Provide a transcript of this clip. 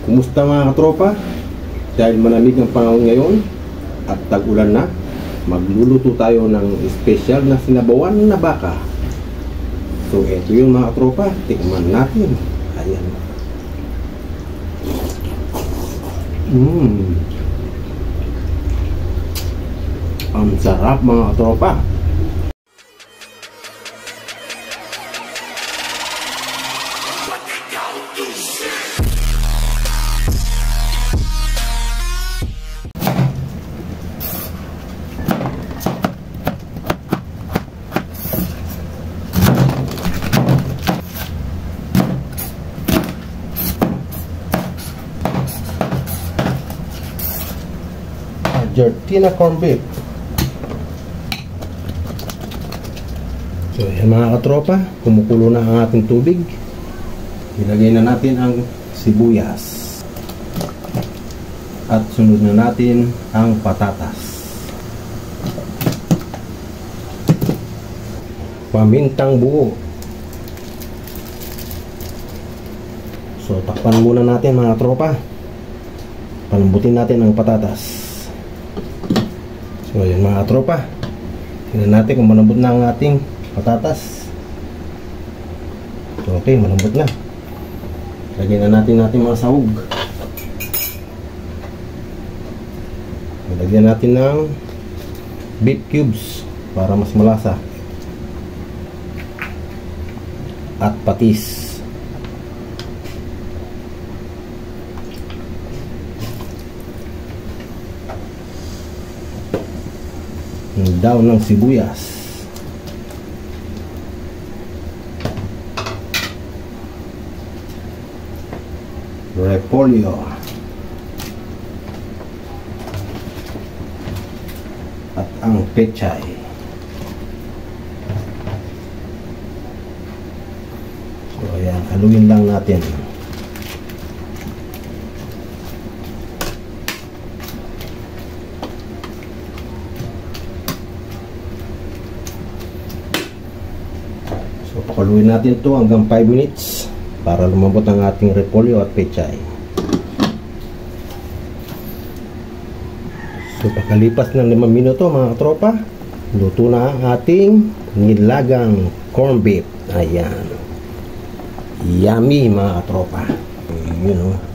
Kumusta mga katropa? Dahil malamig ang panahon ngayon at tag-ulan na, magluluto tayo ng special na sinabawan na baka. So ito yung mga katropa, tikman natin. Ayan. Ang sarap mga katropa. Argentina corn beef. So yan mga katropa, kumukulo na ang ating tubig. Ilagay na natin ang sibuyas at sunod na natin ang patatas, pamintang buo. So takpan muna natin mga tropa, palambutin natin ang patatas. So yun mga tropa, tingnan natin kung malambot na ang ating patatas. So okay, malambot na. Lagyan na natin mga sahog. Lagyan natin ng beef cubes para mas malasa at patis. Daw ng sibuyas, repolyo at ang pechay. So ayan, haluin lang natin. So pakaluin natin to hanggang 5 minutes para lumambot ang ating repolyo at pechay. So pakalipas ng 5 minuto mga tropa, luto na ang ating nilagang corn beef. Ayan, yummy mga tropa. You know.